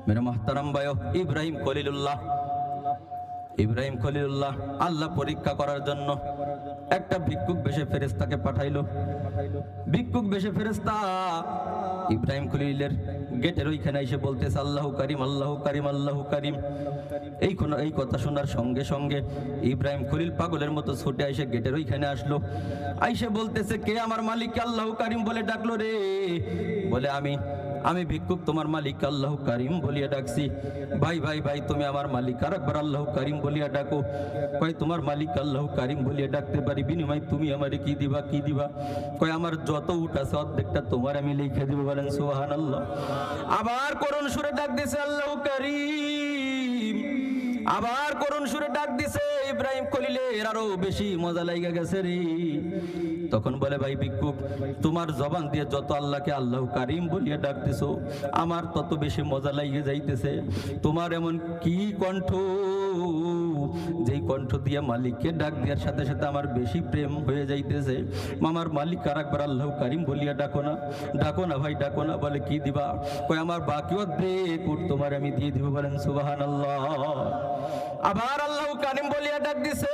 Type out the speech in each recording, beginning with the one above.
मेरे मोहतरम भाइयों, ইব্রাহিম খলিলুল্লাহ আল্লাহ পরীক্ষা করার জন্য একটা ভিক্ষুক বেশে ফেরেশতাকে পাঠাইলো। ভিক্ষুক বেশে ফেরেশতা ইব্রাহিম খলিলের গেটের ওইখানে এসে বলতেছে, আল্লাহু কারিম, আল্লাহু কারিম, আল্লাহু কারিম। এই কথা শোনার সঙ্গে সঙ্গে ইব্রাহিম খলিল পাগলের মতো ছুটে এসে গেটের ওইখানে আসলো। আইসে বলতেছে, কে আমার মালিককে আল্লাহু কারিম বলে ডাকলো রে? বলে, আমি ভিক্ষুক তোমার মালিক আল্লাহু কারিম বলিয়া ডাকছি। ভাই ভাই ভাই, তুমি আমার মালিক আর একবার আল্লাহু কারিম বলিয়া ডাকো। কয়, তোমার মালিক আল্লাহু কারিম বলিয়া ডাকতে পারি, বিনিময় তুমি আমারে কি দিবা? কি দিবা? কয়, আমার যত উট আছে অর্ধেকটা তোমার আমি লিখে দিব। বলেন সুবহানাল্লাহ। আবার করুণ সুরে ডাক দিছে আল্লাহু কারিম। আবার করুণ সুরে ডাক দিছে ইব্রাহিম খলিলের আরো বেশি মজা লাগা গেছে রে। তখন বলে, ভাই ভিক্ষুক, তোমার জবান দিয়ে যত আল্লাহকে আল্লাহু কারিম বলিয়া ডাকতেছো, আমার তত বেশি মজা লাগিয়ে যাইতেছে। তোমার এমন কি কণ্ঠ, যেই কণ্ঠ দিয়ে মালিককে ডাক দেওয়ার সাথে সাথে আমার বেশি প্রেম হয়ে যাইতেছে। আমার মালিক আর একবার আল্লাহু কারিম বলিয়া ডাকো না, ডাকো না ভাই, ডাকো না। বলে, কি দিবা? কয়, আমার বাকি অর্ধেক উট তোমার আমি দিয়ে দিব। বলেন সুবহানাল্লাহ। আবার আল্লাহু কারিম বলিয়া ডাক দিছে,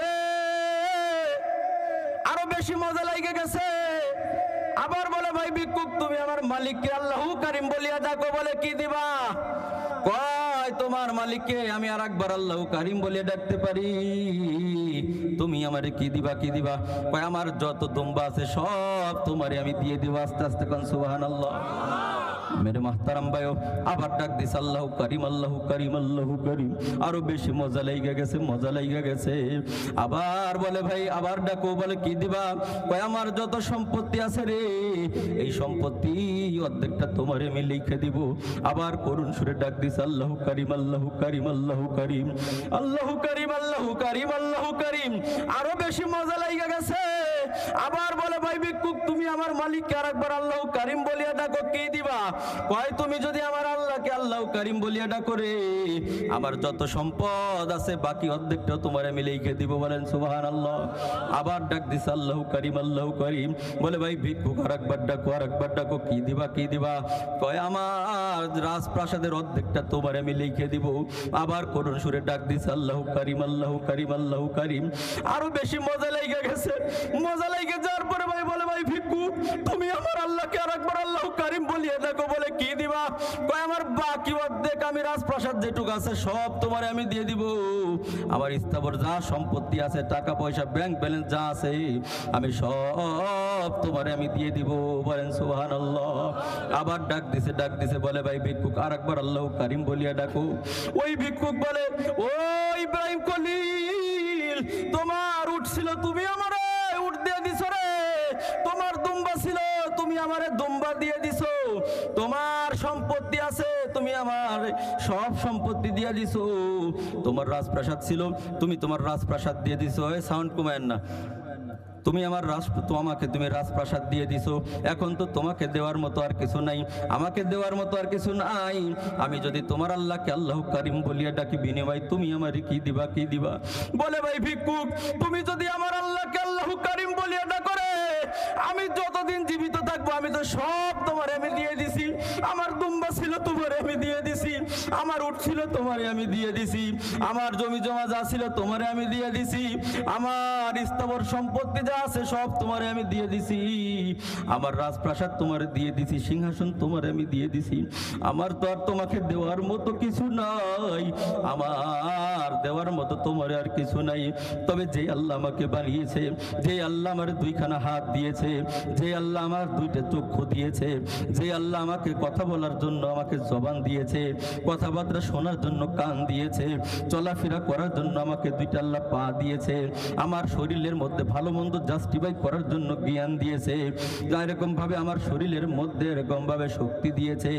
আরো বেশি মজা লাগে গেছে। আবার বলে, ভাই ভিক্ষুক, তুমি আমার মালিককে আল্লাহু কারিম বলিয়া ডাকো। বলে, কি দিবা? কয়, তোমার মালিককে আমি আর একবার আল্লাহু কারিম বলিয়া ডাকতে পারি, তুমি আমারে কি দিবা? কি দিবা? কয়, আমার যত দুম্বা আছে সব তোমারে আমি দিয়ে দিব। আস্তে আস্তে কোন সুবহানাল্লাহ। मेरे मोहतरम भाइयों, আবার ডাক দিছে আল্লাহু কারিম, আল্লাহু কারিম, আল্লাহু কারিম। আরো বেশি মজা লাগা গেছে, মজা লাগা গেছে। আবার বলে, ভাই আবার ডাকো। বলে, কি দিবা? কয়, আমার যত সম্পত্তি আছে রে, এই সম্পত্তি অর্ধেকটা তোমারে আমি লিখে দিব। আবার করুণ সুরে ডাক দিছে আল্লাহু কারিম, আল্লাহু কারিম, আল্লাহু কারিম, আল্লাহু কারিম, আল্লাহু কারিম, আল্লাহু কারিম। আরো বেশি মজা লাগা গেছে। আবার বলে, ভাই ভিক্ষুক, তুমি আমার মালিককে আরেকবার আল্লাহু কারিম বলিয়া ডাকো। কি দিবা? কয়, তুমি যদি আমার আল্লাহকে আল্লাহু কারিম বলিয়া ডাকো রে, আমার যত সম্পদ আছে বাকি অর্ধেকটা তোমার আমি লিখে দিব। বলেন সুবহানাল্লাহ। আবার ডাক দিছে আল্লাহু কারিম, আল্লাহু কারিম। বলে, ভাই ভিক্ষুক, আরেকবার ডাকো, আরেকবার ডাকো। কি দিবা? কি দিবা? কয়, আমার রাজপ্রাসাদের অর্ধেকটা তোমার আমি লিখে দিব। আবার করুণ সুরে ডাক দিছে আল্লাহু কারিম, আল্লাহু কারিম, আল্লাহু কারিম। আরো বেশি মজা লেগে গেছে। মজা লেগে যাওয়ার পরে ভাই বলে, ভাই ভিক্ষুক, তুমি আমার আল্লাহকে আরেকবার আল্লাহু কারিম বলিয়া ডাকো। বলে, কি দিবা? কয়, আমার বাকি অর্ধেক আমি রাজপ্রাসাদ যেটুকু আছে সব তোমারে আমি দিয়ে দিব। আমার স্থাবর যা সম্পত্তি আছে, টাকা পয়সা, ব্যাংক ব্যালেন্স যা আছে, আমি সব তোমারে আমি দিয়ে দিব। বলেন সুবহানাল্লাহ। আবার ডাক দিছে বলে, ভাই ভিক্ষুক, আরেকবার আল্লাহু কারিম বলিয়া ডাকো। ওই ভিক্ষুক বলে, ও ইব্রাহিম খলিল, তোমার উট ছিল, তুমি আমারে উট দিয়ে দিছো রে। তোমার দুম্বা ছিল, তুমি আমারে দুম্বা দিয়ে দিছো। তোমার সম্পত্তি আছে, তুমি আমার সব সম্পত্তি দিয়ে দিছো। তোমার রাজপ্রাসাদ ছিল, তুমি তোমার রাজপ্রাসাদ দিয়ে দিছো। সাউন্ড কমায়েন না। তুমি আমার তুমি রাজপ্রাসাদ দিয়ে দিছো। এখন তো তোমাকে দেওয়ার মতো আর কিছু নাই, আমাকে দেওয়ার মতো আর কিছু নাই। আমি যদি তোমার আল্লাহকে আল্লাহু কারিম বলিয়া ডাকি, বিনিময় তুমি আমারে কি দিবা? কি দিবা? বলে, ভাই ভিক্ষুক, তুমি যদি আমার আল্লাহকে আল্লাহু কারিম বলিয়া ডাকো রে, আমি যতদিন জীবিত থাকবো আমি তো সব তোমারে আমি দিয়ে দিছি। আমার দুম্বা ছিল, তোমারে আমি দিয়ে দিছি। আমার উট ছিল, তোমারে আমি দিয়ে দিছি। আমার জমি জমা যা ছিল, তোমারে আমি দিয়ে দিছি। আমার স্থাবর সম্পত্তি যা আছে সব তোমারে আমি দিয়ে দিছি। আমার রাজপ্রাসাদ তোমারে দিয়ে দিছি, সিংহাসন তোমারে আমি দিয়ে দিছি। আমার তো আর তোমাকে দেওয়ার মতো কিছু নাই, আমার দেওয়ার মতো তোমারে আর কিছু নাই। তবে যে আল্লাহ আমাকে বানিয়েছে, যে আল্লাহ আমার দুইখানা হাত দিয়েছে, যে আল্লাহ আমার দুইটা চক্ষু দিয়েছে, যে আল্লাহ আমাকে কথা বলার জন্য আমাকে জবান দিয়েছে, কথাবার্তা শোনার জন্য কান দিয়েছে, চলাফেরা করার জন্য আমাকে দুইটা আল্লাহ পা দিয়েছে, আমার শরীরের মধ্যে ভালো মন্দ জাস্টিফাই করার জন্য জ্ঞান দিয়েছে, এরকম ভাবে আমার শরীরের মধ্যে এরকম ভাবে শক্তি দিয়েছে,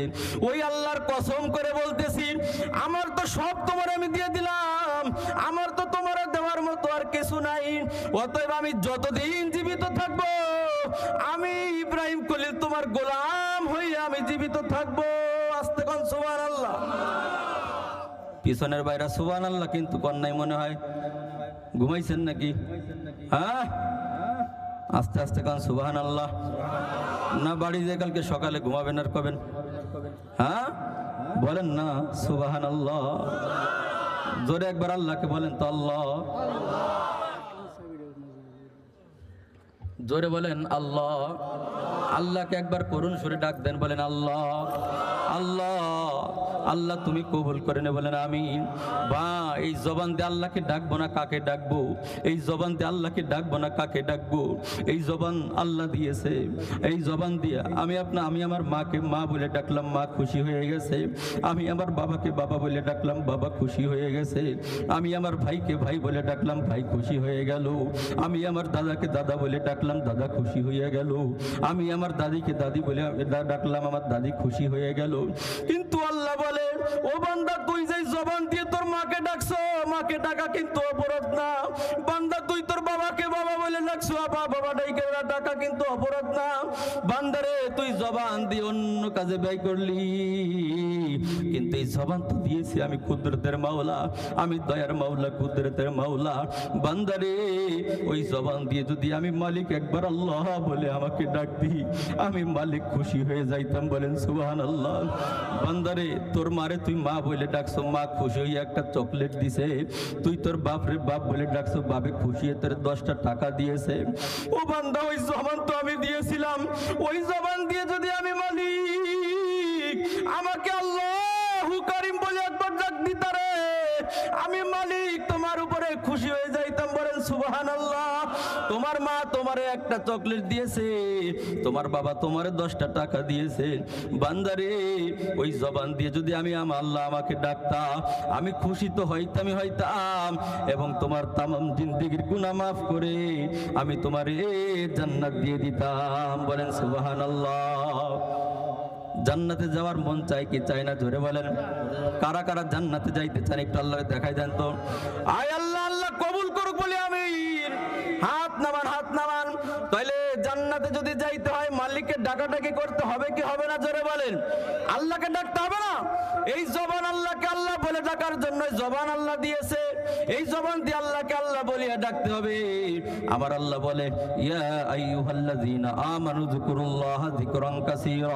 ওই আল্লাহর কসম করে বলতেছি, আমার তো সব তোমার আমি দিয়ে দিলাম। আমার তো তোমার দেওয়ার মতো আর কিছু নাই। অতএব আমি যতদিন জীবিত থাকবো, আমি ইব্রাহিম খলিল তোমার গোলাম হয়ে আমি জীবিত থাকবো। আস্তে কোন সুবহানাল্লাহ। পিছনের বাইরা সুবহানাল্লাহ কিন্তু কন্যাই মনে হয়। ঘুমাইছেন নাকি? হ্যাঁ, আস্তে আস্তে কোন সুবহানাল্লাহ। না বাড়ি যে কালকে সকালে ঘুমাবেন আর কবেন? হ্যাঁ, বলেন না সুবহানাল্লাহ। জোরে একবার আল্লাহকে বলেন তো আল্লাহ। জোরে বলেন আল্লাহ। আল্লাহকে একবার করুণ সুরে ডাক দেন, বলেন আল্লাহ আল্লাহ। আল্লাহ তুমি কবুল করে নে, বলেন আমিন। বা এই জবান দিয়ে আল্লাহকে ডাকবো না কাকে ডাকবো? এই জবান দিয়ে আল্লাহকে ডাকবো না কাকে ডাকবো? এই জবান আল্লাহ দিয়েছে। এই জবান দিয়ে আমি আমার মাকে মা বলে ডাকলাম, মা খুশি হয়ে গেছে। আমি আমার বাবাকে বাবা বলে ডাকলাম, বাবা খুশি হয়ে গেছে। আমি আমার ভাইকে ভাই বলে ডাকলাম, ভাই খুশি হয়ে গেল। আমি আমার দাদাকে দাদা বলে ডাকলাম, দাদা খুশি হয়ে গেল। আমি আমার দাদিকে দাদি বলে ডাকলাম, আমার দাদি খুশি হয়ে গেল। কিন্তু আল্লাহ বলে, ও বান্দা তুই যে জবান দিয়ে তোর মাকে ডাকছো, মাকে ডাকা কিন্তু অপরাধ না। বান্দা তুই তোর বাবাকে বাবা বলে ডাকছো, বাবা ডাকা কিন্তু অপরাধ না। বান্দারে তুই জবান দিয়ে অন্য কাজে ব্যয় করলি, কিন্তু এই জবান তো দিয়েছি আমি কুদরতের মাওলা, আমি দয়ার মাওলা, কুদরতের মাওলা। বান্দারে ওই জবান দিয়ে যদি আমি মালিক একবার আল্লাহ বলে আমাকে ডাকতি, আমি মালিক খুশি হয়ে যাইতাম, বলেন সুবহানাল্লাহ। বান্দারে তোর মারে তুই মা বলে ডাকছো, মা খুশি হয়ে একটা চকলেট দিছে। তুই তোর বাপরে বাপ বলে ডাকছো, বাপে খুশি হয়ে তোর 10টা টাকা দিয়েছে। ও বান্দা ওই জবান তো আমি দিয়েছিলাম, ওই জবান দিয়ে যদি আমি মালিক আমাকে আল্লাহু কারীম বলে একবার ডাক দিতারে, আমি মালিক তোমার উপরে খুশি হয়ে যাইতাম, বলেন সুবহানাল্লাহ। তোমার মা তোমারে একটা চকলেট দিয়েছে, তোমার বাবা তোমারে 10টা টাকা দিয়েছে। বান্দারে ওই জবান দিয়ে যদি আমি আল্লাহ আমাকে ডাকতা, আমি খুশি তো হইতাম, এবং তোমার তামাম জিন্দেগির গুনাহ মাফ করে আমি তোমারে জান্নাত দিয়ে দিতাম, বলেন সুবহানাল্লাহ। জান্নাতে যাওয়ার মন চায় কি চায় না? জোরে বলেন। কারা কারা জান্নাতে যাইতে চান একটু আল্লাহকে দেখাই দেন তো। আয় আল্লাহ, আল্লাহ কবুল করুক বলে আমিন। হাত নামান, হাত নামান। তাইলে জান্নাতে যদি যাইতে হয় মালিককে ডাকাডাকি করতে হবে কি হবে না? জোরে বলেন। আল্লাহকে ডাকতে হবে না? এই জবান আল্লাহকে আল্লাহ বলে ডাকার জন্য জবান আল্লাহ দিয়েছে। এই জবান দিয়ে আল্লাহকে আল্লাহ বলিয়া ডাকতে হবে। আমার আল্লাহ বলে, ইয়া আইয়ুহাল্লাযীনা আমানু যিকুরুল্লাহা যিকরান কাসীরা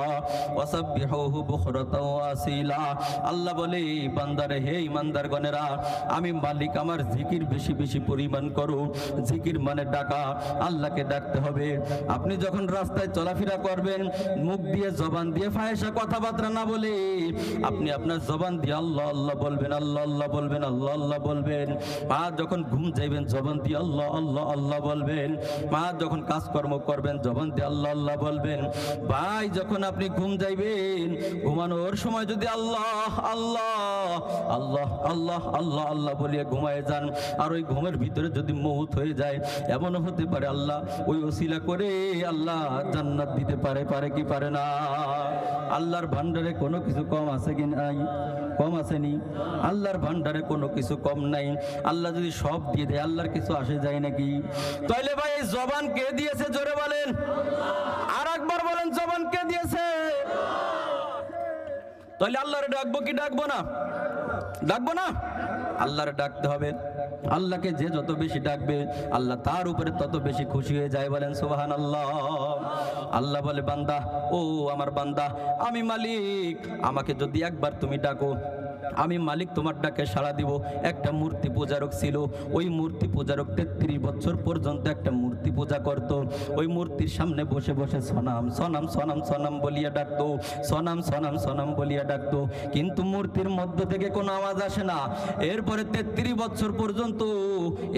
ওয়াসাব্বিহুহু বুকরাতাও ওয়া আসীলা। আল্লাহ বলে, বান্দারে হে ইমানদারগণেরা, আমি মালিক আমার জিকির বেশি বেশি পরিমাণ করো। জিকির মানে ডাকা, আল্লাহকে ডাকতে হবে। আপনি যখন রাস্তায় চলাফেরা করবেন, মুখ দিয়ে জবান দিয়ে ফাহেসা কথাবার্তা না বলে আপনি আপনার জবান দিয়ে আল্লাহ আল্লাহ বলবেন, আল্লাহ আল্লাহ বলবেন, আল্লাহ আল্লাহ বলবেন। মা যখন ঘুম যাইবেন জবান দিয়ে আল্লাহ আল্লাহ আল্লাহ বলবেন। মা যখন কাজকর্ম করবেন জবান দিয়ে আল্লাহ আল্লাহ বলবেন। ভাই যখন আপনি ঘুম যাইবেন, ঘুমানোর সময় যদি আল্লাহ আল্লাহ আল্লাহ আল্লাহ আল্লাহ আল্লাহ বলিয়া ঘুমায় যান, আর ওই ঘুমের ভিতরে যদি মউত হয়ে যায়, এমনও হতে পারে আল্লাহ ওই ওসিলা করে আল্লাহ জান্নাত দিতে পারে, পারে কি পারে না? আল্লাহর ভান্ডারে কোনো কিছু কম আছে কি নাই? কম আসেনি? আল্লাহর ভান্ডারে কোনো কিছু কম নাই। আল্লাহ যদি সব দিয়ে দেয়, আল্লাহর কিছু আসে যায় নাকি? তাইলে ভাই এই জবান কে দিয়েছে? জোরে বলেন। আর একবার বলেন, জবান কে দিয়েছে? তাইলে আল্লাহরে ডাকবো কি ডাকবো না? ডাকবো না? আল্লাহরে ডাকতে হবে। আল্লাহকে যে যত বেশি ডাকবে আল্লাহ তার উপরে তত বেশি খুশি হয়ে যায়, বলেন সুবহানাল্লাহ। আল্লাহ বলে, বান্দা ও আমার বান্দা, আমি মালিক, আমাকে যদি একবার তুমি ডাকো, আমি মালিক তোমার ডাকে সাড়া দিব। একটা মূর্তি পূজারক ছিল, ওই মূর্তি পূজারক 33 বছর পর্যন্ত একটা মূর্তি পূজা করত। ওই মূর্তির সামনে বসে বসে সনাম সনাম সনাম সনাম বলিয়া ডাকতো, সনাম সনাম সনাম বলিয়া ডাকতো, কিন্তু মূর্তির মধ্য থেকে কোনো আওয়াজ আসে না। এরপরে 33 বছর পর্যন্ত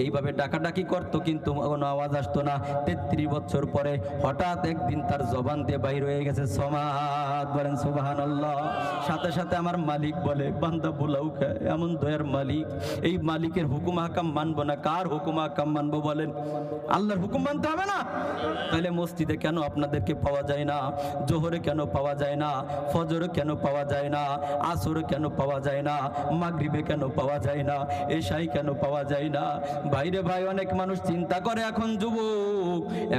এইভাবে ডাকাডাকি করতো, কিন্তু কোনো আওয়াজ আসতো না। 33 বছর পরে হঠাৎ একদিন তার জবান দিয়ে বাইর হয়ে গেছে সমাদ, বলেন সুবহানাল্লাহ। সাথে সাথে আমার মালিক বলে, বান্দা বুলাও খায়, এমন দয়ার মালিক, এই মালিকের হুকুম হাকাম মানবো না? কার হুকুম হাকাম মানবো বলেন? আল্লাহর হুকুম মানতে হবে না? তাহলে মসজিদে কেন আপনাদেরকে পাওয়া যায় না? জোহরে কেন পাওয়া যায় না? ফজরে কেন পাওয়া যায় না? আসরে কেন পাওয়া যায় না? মাগরিবে কেন পাওয়া যায় না? এশাই কেন পাওয়া যায় না? বাইরে ভাই অনেক মানুষ চিন্তা করে,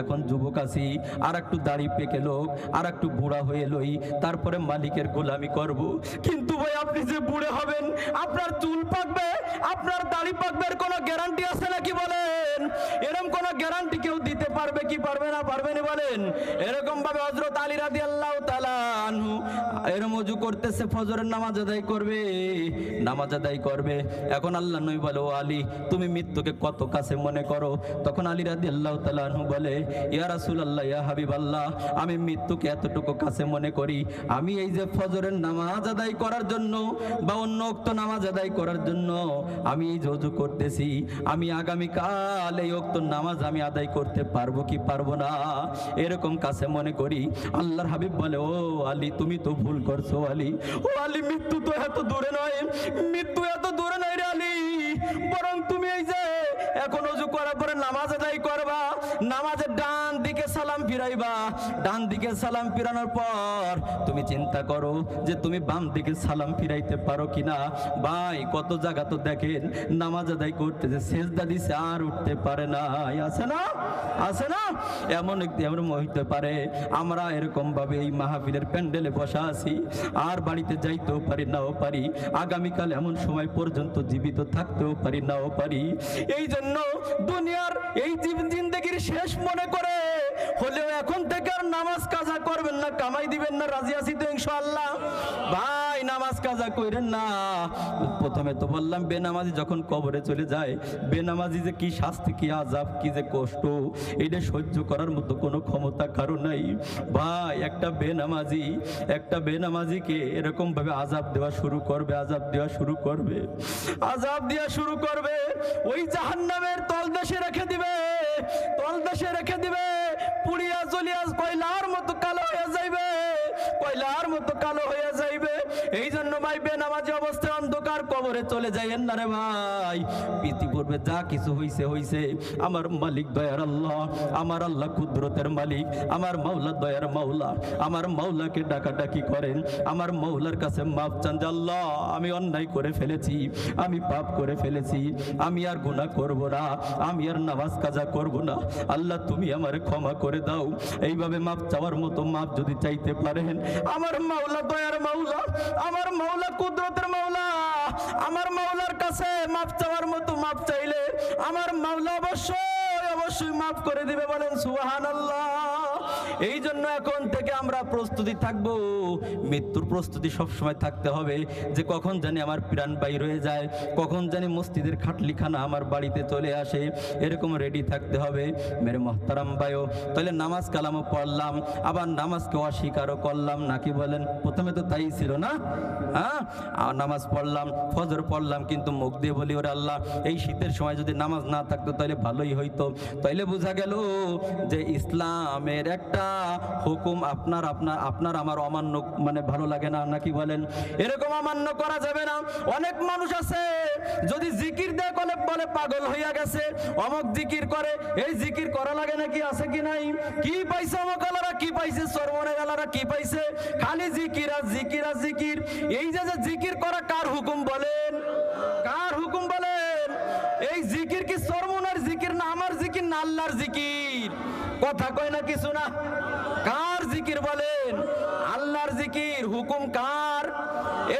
এখন যুবক আছি, আর একটু দাড়ি পেকে লোক, আর একটু বুড়া হয়ে লই, তারপরে মালিকের গোলামি করব। কিন্তু ভাই আপনি যে বুড়ে হবেন, আপনার চুল পাকবে, আপনার দাড়ি পাকবে, এর কোনো গ্যারান্টি আছে নাকি বলেন? এরকম কোনো গ্যারান্টি কেউ দিতে পারবে কি পারবে না? পারবে না বলেন? এরকম ভাবে হযরত আলী রাদিয়াল্লাহু তাআলা আনহু এরকম ওযু করতে করতেছে, ফজরের নামাজ আদায় করবে, নামাজ আদায় করবে। এখন আল্লাহ নবী বলে, ও আলী তুমি মৃত্যুকে কত কাছে মনে করো? তখন আলী রাদিয়াল্লাহু তাআলা আনহু বলে, ইয়া রাসূলুল্লাহ, ইয়া হাবিবাল্লাহ, আমি মৃত্যুকে এতটুকু কাছে মনে করি, আমি এই যে ফজরের নামাজ আদায় করার জন্য বা অন্য ওক্ত নামাজ আদায় করার জন্য আমি এই ওযু করতেছি, আমি আগামীকাল এই ওক্ত নামাজ আমি আদায় করতে পারবো কি পারবো না, এরকম কাছে মনে করি। আল্লাহর হাবিব বলে, ও আলী তুমি তো ভুল করছো আলী, ও আলী মৃত্যু তো এত দূরে নয়, মৃত্যু এত দূরে নয় রে আলী, বরং তুমি এই যে এখন ওযু করার পরে নামাজ আদায় করবা, নামাজের ডান দিকে সালাম ফিরাইবা, ডান দিকে সালাম ফিরানোর পর তুমি চিন্তা করো যে তুমি বাম দিকে সালাম ফিরাইতে পারো কিনা। ভাই কত জায়গা তো দেখেন নামাজ আদায় করতেছে, সেজদা দিছে আর উঠতে পারে না, আছে না, আছে না? এমন হইতে পারে আমরা এরকম ভাবে এই মাহফিলের প্যান্ডেলে বসা আছি, আর বাড়িতে যাইতেও পারি নাও পারি, আগামীকাল এমন সময় পর্যন্ত জীবিত থাকতেও পারি নাও পারি। এই জন্য দুনিয়ার এই জিন্দেগির শেষ মনে করে হলেও এখন থেকে আর নামাজ কাজা করবেন না, কামাই দিবেন না, রাজি আছি তো ইনশাআল্লাহ? ভাই নামাজ কাজা কইরেন না। প্রথমে তো বললাম বেনামাজি যখন কবরে চলে যায়, বেনামাজি যে কি শাস্তি, কি আযাব, কি যে কষ্ট, এটা সহ্য করার মতো কোনো ক্ষমতা কারো নাই। ভাই একটা বেনামাজিকে এরকম ভাবে আযাব দেওয়া শুরু করবে, আযাব দেওয়া শুরু করবে, আযাব দেওয়া শুরু করবে, ওই জাহান্নামের তলদেশে রেখে দিবে, তলদেশে রেখে দিবে, পুড়িয়া জ্বলিয়া কয়লার মতো কালো হয়ে যাইবে, কয়লার মতো কালো হয়ে যাইবে। এই জন্য ভাই বেনামাজি অবস্থায় অন্ধকার কবরে চলে যাইয়েন না রে ভাই। পৃথিবীর যা কিছু হইছে হইছে, আমার মালিক দয়ার আল্লাহ, আমার আল্লাহ কুদরতের মালিক, আমার মাওলা দয়ার মাওলা, আমার মাওলাকে ডাকাডাকি করেন, আমার মাওলার কাছে মাফ চান যে আল্লাহ আমি অন্যায় করে ফেলেছি, আমি পাপ করে ফেলেছি, আমি আর গুনাহ করব না, আমি আর নামাজ কাজা করব না, আল্লাহ তুমি আমারে ক্ষমা করে দাও। এইভাবে মাফ চাওয়ার মতো মাফ যদি চাইতে পারেন, আমার মাওলা দয়ার মাওলা, আমার মাওলা কুদরতের মাওলা, আমার মাওলার কাছে মাফ চাওয়ার মতো মাফ চাইলে আমার মাওলা অবশ্যই মাফ করে দিবে, বলেন সুবহানাল্লাহ। এই জন্য এখন থেকে আমরা প্রস্তুতি থাকব, মৃত্যুর প্রস্তুতি সবসময় থাকতে হবে, যে কখন জানি আমার প্রাণ বাইর হয়ে যায়, কখন জানি মসজিদের খাটলিখানা আমার বাড়িতে চলে আসে, এরকম রেডি থাকতে হবে। মেরে মহতারাম ভাইও, তাহলে নামাজ কালামও পড়লাম, আবার নামাজকে অস্বীকারও করলাম নাকি বলেন? প্রথমে তো তাই ছিল না, হ্যাঁ? নামাজ পড়লাম, ফজর পড়লাম, কিন্তু মুখ দিয়ে বলি ওরে আল্লাহ এই শীতের সময় যদি নামাজ না থাকতো তাহলে ভালোই হইতো। তাইলে বোঝা গেল যে ইসলামের একটা হুকুম আপনার আমার অমান্য মানে ভালো লাগে না নাকি বলেন? এরকম অমান্য করা যাবে না। অনেক মানুষ আছে যদি জিকির দেয় বলে পাগল হইয়া গেছে, অমক জিকির করে, এই জিকির করা লাগে নাকি, আছে কি নাই? কি পাইছে অমকালারা, কি পাইছে সরমনে গালারা, কি পাইছে? খালি জিকির আর জিকির আর জিকির। এই যে জিকির করা কার হুকুম বলেন? কার হুকুম বলেন? এই জিকির কি সরমনের জিকির না আমার জিকির না আল্লাহর জিকির? কথা কয় না কিছু না। কার জিকির বলেন? আল্লাহর জিকির। হুকুম কার?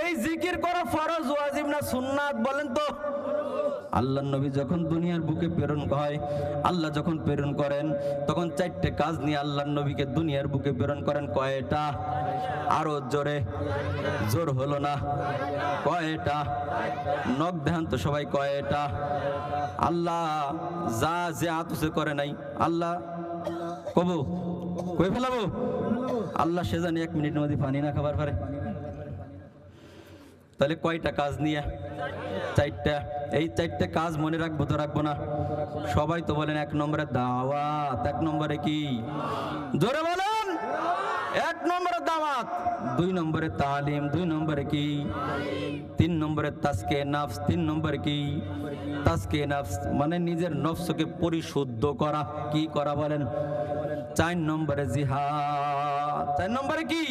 এই জিকির করা ফরজ ওয়াজিব না সুন্নাত বলেন তো? আল্লাহর নবী যখন দুনিয়ার বুকে প্রেরণ হয়, আল্লাহ যখন প্রেরণ করেন তখন 4টে কাজ নিয়ে আল্লাহর নবীকে দুনিয়ার বুকে প্রেরণ করেন। কয়টা? আরো জোরে, জোর হলো না। কয়টা? নখ দেখান তো সবাই, কয়টা? আল্লাহ যা যে আতুসে করে নাই, আল্লাহ কবু কই ফেলাবো? আল্লাহ সে জানি 1 মিনিটের মধ্যে পানি না খাবার পারে। তাহলে কয়টা কাজ নিয়ে? 4টা। এই 4টে কাজ মনে রাখবো তো রাখবো না? সবাই তো বলেন 1 নম্বরে দাওয়াত। 1 নম্বরে কি? জোরে বলেন। 1 নম্বরে দাওয়াত, 2 নম্বরে তালিম, 2 নম্বরে কি? 3 নম্বরে তাজকে নফস, 3 নম্বরে কি? তাজকে নফস মানে নিজের নফসকে পরিশুদ্ধ করা। কি করা বলেন? 4 নম্বরে জিহাদ। 4 নম্বরে কি?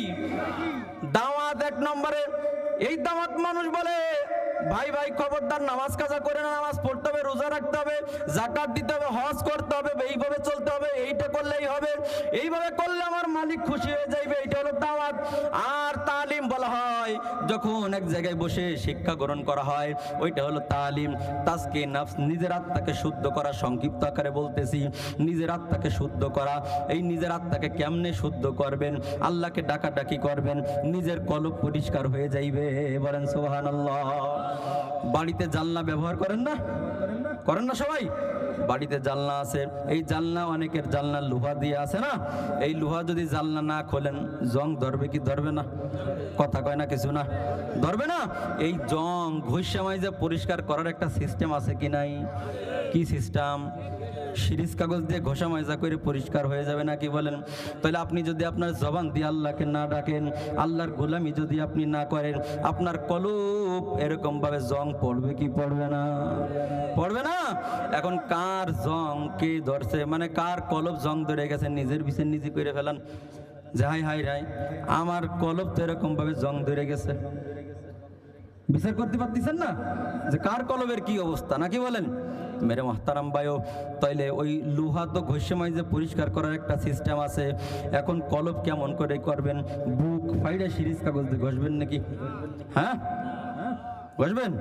দাওয়াত 1 নম্বরে। এই দাওয়াত মানুষ বলে ভাই ভাই খবরদার নামাজ কাজা করে না, নামাজ পড়তে হবে, রোজা রাখতে হবে, যাকাত দিতে হবে, হজ করতে হবে, এইভাবে চলতে হবে, এইটা করলেই হবে, এইভাবে করলে আমার মালিক খুশি হয়ে যাইবে, এইটা হলো দাওয়াত। আর তালিম বলা হয় যখন এক জায়গায় বসে শিক্ষা গ্রহণ করা হয়, ওইটা হলো তালিম। তাজকিয়ে নফস, নিজের আত্মাকে শুদ্ধ করা, সংক্ষিপ্ত আকারে বলতেছি, নিজের আত্মাকে শুদ্ধ করা। এই নিজের আত্মাকে কেমনে শুদ্ধ করবেন? আল্লাহকে ডাকাডাকি করবেন, নিজের কলব পরিষ্কার হয়ে যাইবে। বলেন সুবহানাল্লাহ। বাড়িতে জানলা ব্যবহার করেন না? করেন না সবাই? বাড়িতে জানলা আছে, এই জানলা অনেকের জানলা লোহা দিয়ে আছে না, এই লোহা যদি জানলা না খোলেন জং ধরবে কি ধরবে না? কথা কয় না কিছু না? ধরবে না? এই জং ঘষা মাইজা পরিষ্কার করার একটা সিস্টেম আছে কি নাই? কি সিস্টেম? সিরিজ কাগজ দিয়ে ঘষা মাজা করে পরিষ্কার হয়ে যাবে নাকি বলেন? তাহলে আপনি যদি আপনার জবান দিয়ে আল্লাহকে না ডাকেন, আল্লাহর গোলামি যদি আপনি না করেন, আপনার কলব এরকম ভাবে জং পড়বে কি পড়বে না? পড়বে না? এখন কার জং কে ধরছে, মানে কার কলব জং ধরে গেছে, নিজের বিচার নিজে করে ফেলান। যাই হাই রাই, আমার কলব তো এরকম ভাবে জং ধরে গেছে, বিচার করতে পারতেছেন না যে কার কলবের কি অবস্থা, নাকি বলেন? মেরে মোহতারাম ভাইও, তাইলে ওই লোহা তো ঘষে মাইজে পরিষ্কার করার একটা সিস্টেম আছে। এখন কলব কেমন করে করবেন? বুক ফাইডা সিরিজ কাগজ দিয়ে ঘষবেন নাকি? হ্যাঁ, ঘষবেন?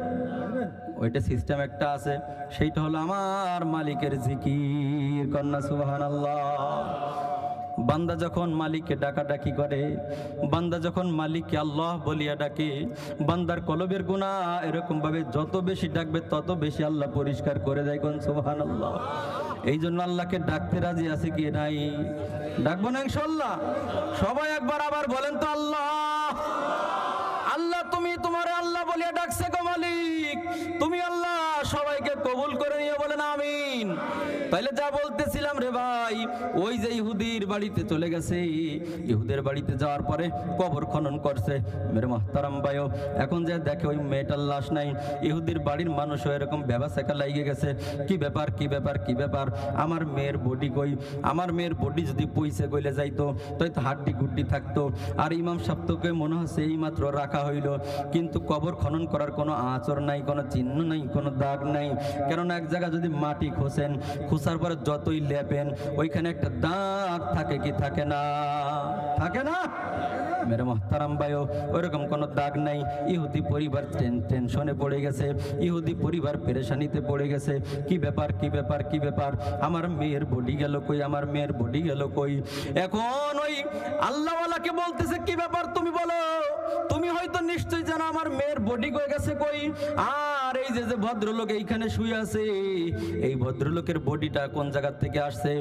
ওইটা সিস্টেম একটা আছে, সেইটা হলো আমার মালিকের জিকির। কন্যা সুবহানাল্লাহ। বান্দা যখন মালিককে ডাকাডাকি করে, বান্দা যখন মালিককে আল্লাহ বলিয়া ডাকে, বান্দার কলবের গুনাহ এরকম ভাবে যত বেশি ডাকবে তত বেশি আল্লাহ পরিষ্কার করে দেয়। কোন সুবহানাল্লাহ। এই জন্য আল্লাহকে ডাকতে রাজি আছে কি নাই? ডাকবো না ইনশাআল্লাহ? সবাই একবার আবার বলেন তো আল্লাহ। আল্লাহ তুমি তোমার আল্লাহ বলিয়া ডাকছে গো মালিক, তুমি আল্লাহ সবাইকে কবুল করে নিয়ে বলেন আমিন। তাইলে যা বলতেছিলাম রে ভাই, ওই যে ইহুদির বাড়িতে চলে গেছে, ইহুদের বাড়িতে যাওয়ার পরে কবর খনন করছে। মেরে মোহতারাম ভাইও, এখন যে দেখে ওই মেয়েটার লাশ নাই, ইহুদির বাড়ির মানুষও এরকম ব্যবসাকা লাগিয়ে গেছে, কি ব্যাপার কি ব্যাপার কি ব্যাপার, আমার মেয়ের বডি কই? আমার মেয়ের বডি যদি পইসে গইলে যাইতো তাই তো হাড্ডি গুড্ডি থাকতো। আর ইমাম সাহেবকে মনে হচ্ছে এই মাত্র রাখা হইল, কিন্তু কবর খনন করার কোনো আচর নাই, কোনো চিহ্ন নাই, কোনো দাগ নাই। কেননা এক জায়গায় যদি মাটি খোসেন, খোসার পরে যতই লেপেন ওইখানে একটা দাগ থাকে কি থাকে না? থাকে না? মেরে মোহতারাম ভাইও, ওইরকম কোনো দাগ নাই। ইহুদি পরিবার টেনশনে পড়ে গেছে, ইহুদি পরিবার পেরেশানিতে পড়ে গেছে, কি ব্যাপার কি ব্যাপার কি ব্যাপার, আমার মেয়ের বডি গেল কই, আমার মেয়ের বডি গেল কই? এখন ওই আল্লাহওয়ালাকে বলতেছে কি ব্যাপার তুমি বলো, তুমি হয়তো নিশ্চয়ই জানো আমার মেয়ের বডি কই গেছে কই। আর এই যে ভদ্রলোক এইখানে শুয়ে আছে, এই ভদ্রলোকের বডিটা কোন জায়গা থেকে আসছে?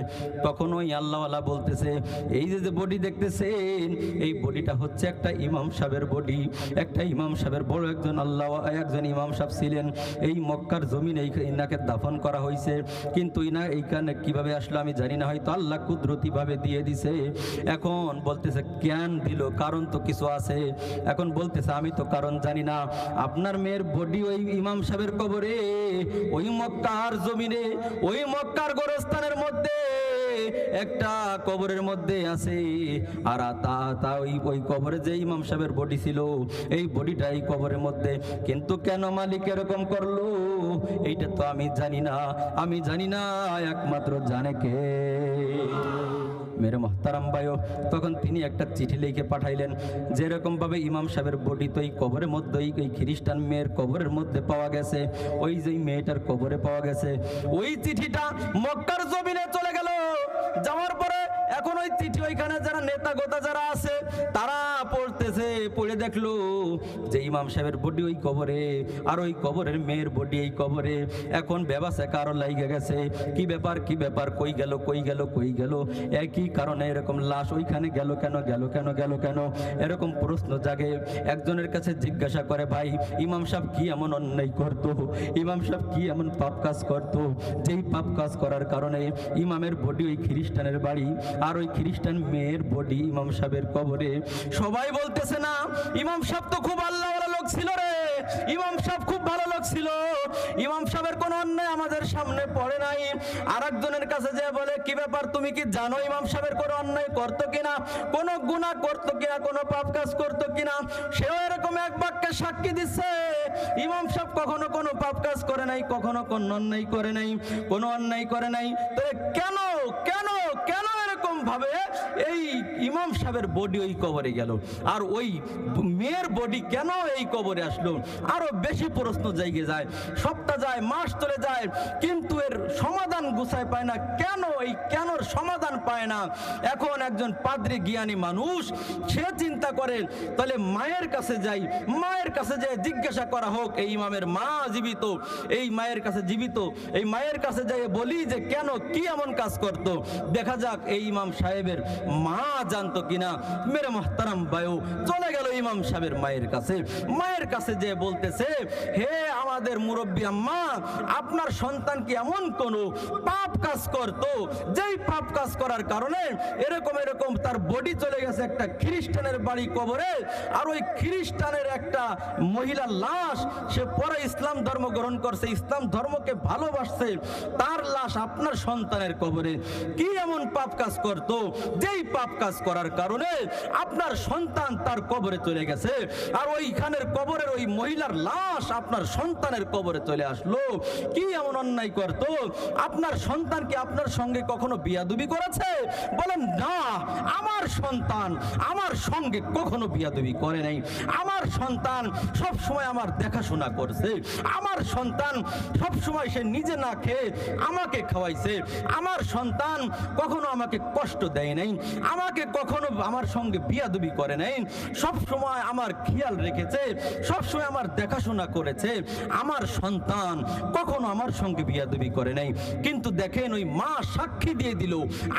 তখন ওই আল্লাহওয়ালা বলতেছে এই যে বডি দেখতেছেন, এই বডিটা হচ্ছে একটা ইমাম সাহেবের বডি। একটা ইমাম সাহেবের বড় একজন একজন ইমাম সাহেব ছিলেন, এই মক্কার জমিনে ইনাকে দাফন করা হয়েছে। কিন্তু ইনা এইখানে কিভাবে আসলো আমি জানি না, হয়তো আল্লাহ কুদরতি ভাবে দিয়ে দিছে। এখন বলতেছে জ্ঞান দিল, কারণ তো কিছু আছে। এখন বলতেছে আমি তো কারণ জানি না, আপনার মেয়ের বডি ওই ইমাম সাহেবের কবরে, ওই মক্কার জমিনে, ওই মক্কার গোরস্থানের মধ্যে একটা কবরের মধ্যে আছে। আর তা ওই কবরে যে ইমাম সাহেবের বডি ছিল, এই বডিটা এই কবরের মধ্যে। কিন্তু কেন মালিক এরকম করলো এইটা তো আমি জানি না, আমি জানি না, একমাত্র জানে কে? মেরে মোহতারাম ভাইও, তখন তিনি একটা চিঠি লিখে পাঠাইলেন, যেরকম ভাবে ইমাম সাহেবের বডি তো এই কবরের মধ্যে, এই খ্রিস্টান মেয়ের কবরের মধ্যে পাওয়া গেছে, ওই যে মেয়েটার কবরে পাওয়া গেছে। ওই চিঠিটা মক্কার জমিনে চলে গেল। যাওয়ার পরে এখন ওই চিঠি ওইখানে যারা নেতা গোতা যারা আছে তারা পড়তেছে, পড়ে দেখলো যে ইমাম সাহেবের বডি ওই কবরে, আর ওই কবরের মেয়ের বডি এই কবরে। এখন ব্যবসা কারো লাইগে গেছে, কি ব্যাপার কি ব্যাপার, কই গেল কই গেল কই গেল, একই কারণে এরকম লাশ ওইখানে গেল কেন, গেল কেন, গেল কেন, এরকম প্রশ্ন জাগে। একজনের কাছে জিজ্ঞাসা করে, ভাই ইমাম সাহেব কি এমন অন্যায় করতো, ইমাম সাহেব কি এমন পাপ কাজ করতো, যেই পাপ কাজ করার কারণে ইমামের বডি ওই খ্রিস্টানের বাড়ি, আর ওই খ্রিস্টান মেয়ের বডি ইমাম সাহেবের কবরে। সবাই বলতেছে না, ইমাম সাহেব তো খুব আল্লাহওয়ালা লোক ছিল রে, ইমাম সাহেব খুব ভালো লোক ছিল, ইমাম সাহেবের কোনো অন্যায় আমাদের সামনে পড়ে নাই। আর একজনের কাছে যে বলে, কি ব্যাপার তুমি কি জানো ইমাম সাহেবের কোনো অন্যায় করতো কিনা, কোনো গুনাহ করতো কিনা, কোনো পাপ কাজ করতো কিনা? সেও এরকম এক বাক্যে সাক্ষী দিচ্ছে, ইমাম সাহেব কখনো কোনো পাপ কাজ করে নাই, কখনো কোনো অন্যায় করে নাই, কোনো অন্যায় করে নাই। তাহলে কেন কেন কেন এরকম ভাবে এই ইমাম সাহেবের বডি ওই কবরে গেল, আর ওই মেয়ের বডি কেন এই কবরে আসলো? আরো বেশি প্রশ্ন জায়গায় যায়, সপ্তাহ যায়, মাস চলে যায়, কিন্তু এর সমাধান গুছায় পায় না। কেন এই কেনর সমাধান পায় না? এখন একজন পাদ্রী জ্ঞানী মানুষ, সে চিন্তা করে তাহলে মায়ের কাছে যাই, মায়ের কাছে যে জিজ্ঞাসা করা হোক, এই ইমামের মা জীবিত, এই মায়ের কাছে জীবিত, এই মায়ের কাছে যাই বলি যে কেন কি এমন কাজ করত, দেখা যাক এই ইমাম সাহেবের মা জানতো কিনা। মেরে মোহতারাম ভাইও চলে গেল ইমাম সাহেবের মায়ের কাছে। মায়ের কাছে যে বলতেছে, হে আমাদের মুরব্বী আম্মা, আপনার সন্তান কি এমন কোন পাপ কাজ করত, যেই পাপ কাজ করার কারণে এরকম এরকম তার বডি চলে গেছে একটা খ্রিস্টানের বাড়ি কবরে, আর ওই খ্রিস্টানের একটা মহিলার লাশ, সে পরে ইসলাম ধর্ম গ্রহণ করছে, ইসলাম ধর্মকে ভালোবাসছে, তার লাশ আপনার সন্তানের কবরে? কি এমন পাপ কাজ করত, যেই পাপ কাজ করার কারণে আপনার সন্তান তার কবরে চলে গেছে, আর ওইখানের কবরের ওই মহিলার লাশ আপনার সন্তানের কবরে চলে আসলো? কি এমন অন্যায় করত? আপনার সন্তান কি আপনার সঙ্গে কখনো বিয়াদবি করেছে? বলেন না, আমার সন্তান আমার সঙ্গে কখনো বিয়াদবি করে নাই। আমার সন্তান সব সময় আমার দেখাশোনা করছে, আমার সন্তান সব সময় সে নিজে না খেয়ে আমাকে খাওয়াইছে, আমার সন্তান কখনো আমাকে কষ্ট দেয় নাই, আমাকে কখনো আমার সঙ্গে বিয়াদবি করে নাই, সব সময় আমার খেয়াল রেখেছে, সব সময় আমার দেখাশোনা করেছে। আমার সন্তান কখনো আমার সঙ্গে বিয়াদবি করে নাই। কিন্তু দেখেন, ওই মা সাক্ষী দিয়ে দিল,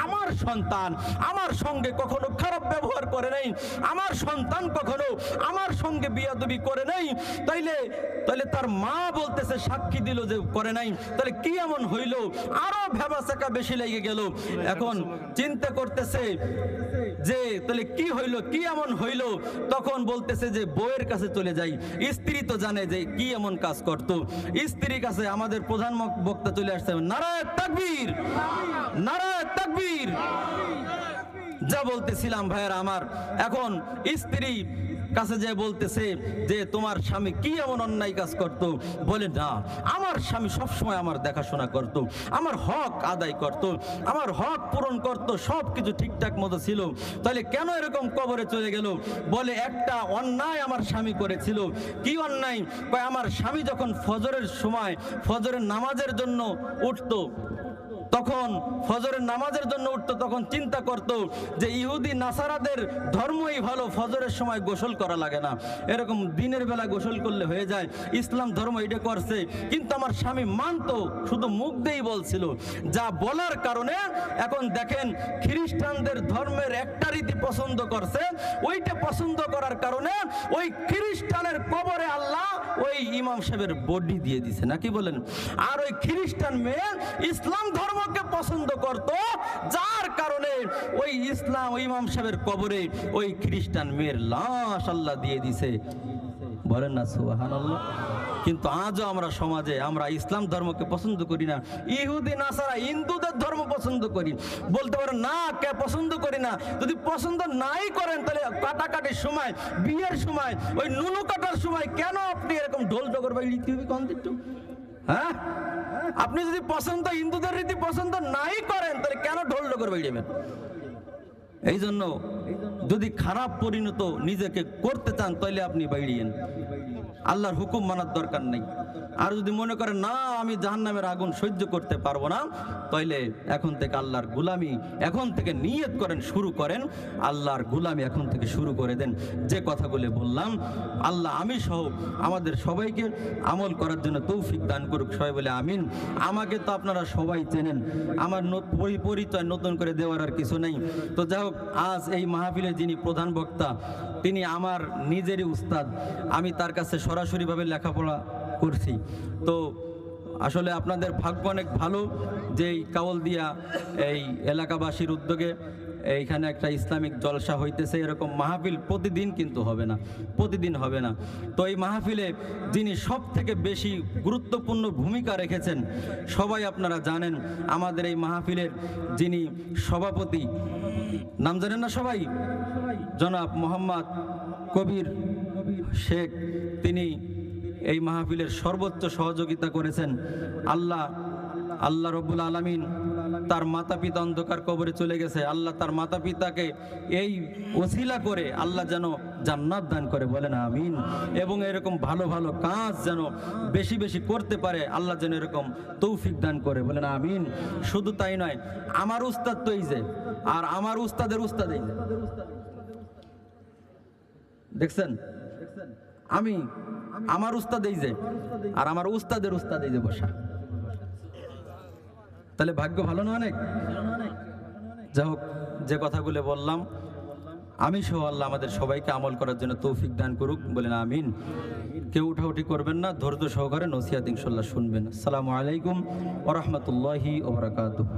আমার সন্তান আমার সঙ্গে কখনো খারাপ ব্যবহার করে নাই, আমার সন্তান কখনো আমার সঙ্গে বিয়াদবি করে নাই। তাইলে তার মা বলতেছে, সাক্ষী দিল যে করে নাই, তাহলে কি এমন হইল? আরো ভেবাচাকা বেশি লেগে গেল। এখন চিন্তা করতেছে যে তাহলে কি হইল, কি এমন হইল? তখন বলতেছে যে বউয়ের কাছে চলে যাই। স্ত্রী তো জানে যে কি এমন কাজ করত। স্ত্রীর কাছে আমাদের প্রধান বক্তা চলে আসছে, নারায়ে তাকবীর, নারায়ে তাকবীর। যা বলতেছিলাম ভাইয়েরা আমার, এখন স্ত্রী কাছে যে বলতেছে যে তোমার স্বামী কি এমন অন্যায় কাজ করত? বলে না, আমার স্বামী সবসময় আমার দেখাশোনা করত, আমার হক আদায় করত, আমার হক পূরণ করত, সব কিছু ঠিকঠাক মতো ছিল। তাহলে কেন এরকম কবরে চলে গেল? বলে একটা অন্যায় আমার স্বামী করেছিল। কি অন্যায়? আমার স্বামী যখন ফজরের সময় ফজরের নামাজের জন্য উঠতো, তখন ফজরের নামাজের জন্য উঠতো, তখন চিন্তা করত যে ইহুদি নাসারাদের ধর্মই ভালো, ফজরের সময় গোসল করা লাগে না, এরকম দিনের বেলা গোসল করলে হয়ে যায়, ইসলাম ধর্ম এটা করছে। কিন্তু আমার স্বামী মানতো, শুধু মুখ দিয়েই বলছিল। যা বলার কারণে এখন দেখেন, খ্রিস্টানদের ধর্মের একটা রীতি পছন্দ করছে, ওইটা পছন্দ করার কারণে ওই খ্রিস্টানের কবরে আল্লাহ ওই ইমাম সাহেবের বডি দিয়ে দিছে, নাকি বলেন? আর ওই খ্রিস্টান মেয়ে ইসলাম ধর্ম পছন্দ করত, যার কারণে ওই ইসলাম ওই ইমাম সাহেবের কবরে ওই খ্রিস্টান মেয়ের লাশ আল্লাহ দিয়ে দিছে। বলেন না সুবহানাল্লাহ। কিন্তু আজও আমরা সমাজে আমরা ইসলাম ধর্মকে পছন্দ করি না, ইহুদি নাসারা হিন্দুদের ধর্ম পছন্দ করি। বলতে পারেন না, কে পছন্দ করি না? যদি পছন্দ নাই করেন, তাহলে কাটাকাটির সময়, বিয়ের সময়, ওই নুনু কাটার সময় কেন আপনি এরকম ঢোল ডগর বা রীতি কন্দিত? হ্যাঁ, আপনি যদি পছন্দ হিন্দুদের রীতি পছন্দ নাই করেন, তাহলে কেন ঢোল ডগর বাজাবেন? এই জন্য যদি খারাপ পরিণত নিজেকে করতে চান, তাহলে আপনি বাইরিয়েন, আল্লাহর হুকুম মানার দরকার নেই। আর যদি মনে করেন না আমি জাহান্নামের আগুন সহ্য করতে পারবো না, তাইলে এখন থেকে আল্লাহর গুলামি এখন থেকে নিয়ত করেন, শুরু করেন, আল্লাহর গুলামি এখন থেকে শুরু করে দেন। যে কথাগুলো বললাম, আল্লাহ আমি সহ আমাদের সবাইকে আমল করার জন্য তৌফিক দান করুক, সবাই বলে আমিন। আমাকে তো আপনারা সবাই চেনেন, আমার পরিচয় নতুন করে দেওয়ার আর কিছু নেই। তো যাই হোক, আজ এই মাহফিলে যিনি প্রধান বক্তা, তিনি আমার নিজেরই উস্তাদ। আমি তার কাছে সরাসরিভাবে লেখাপড়া করছি। তো আসলে আপনাদের ভাগ্য অনেক ভালো যে এই কাওলদিয়া এই এলাকাবাসীর উদ্যোগে এইখানে একটা ইসলামিক জলসা হইতেছে। এরকম মাহফিল প্রতিদিন কিন্তু হবে না, প্রতিদিন হবে না। তো এই মাহফিলে যিনি সব থেকে বেশি গুরুত্বপূর্ণ ভূমিকা রেখেছেন সবাই আপনারা জানেন। আমাদের এই মাহফিলের যিনি সভাপতি, নাম জানেন না সবাই? জনাব মোহাম্মদ কবির শেখ। তিনি এই মাহফিলের সর্বোচ্চ সহযোগিতা করেছেন। আল্লাহ রব্বুল আলামিন তার মাতা পিতা অন্ধকার কবরে চলে গেছে, আল্লাহ তার মাতা পিতাকে এই ওসিলা করে আল্লাহ যেন জান্নাত দান করে, বলেন আমিন। এবং এরকম ভালো ভালো কাজ যেন বেশি বেশি করতে পারে, আল্লাহ যেন এরকম তৌফিক দান করে, বলেন আমিন। শুধু তাই নয়, আমার উস্তাদ তো এই যে, আর আমার উস্তাদের উস্তাদ এই যে, দেখছেন, আমার উস্তাদ এই যে, আর আমার উস্তাদের উস্তাদ এই যে বসা, তাহলে ভাগ্য ভালো না অনেক? যাই হোক, যে কথাগুলো বললাম আমি সহ আল্লাহ আমাদের সবাইকে আমল করার জন্য তৌফিক দান করুক, বলেন আমিন। কেউ উঠাউঠি করবেন না, ধৈর্য সহকারে নসিহত ইনশাআল্লাহ শুনবেন। আসসালামু আলাইকুম ওয়া রাহমাতুল্লাহি ওয়া বারাকাতুহু।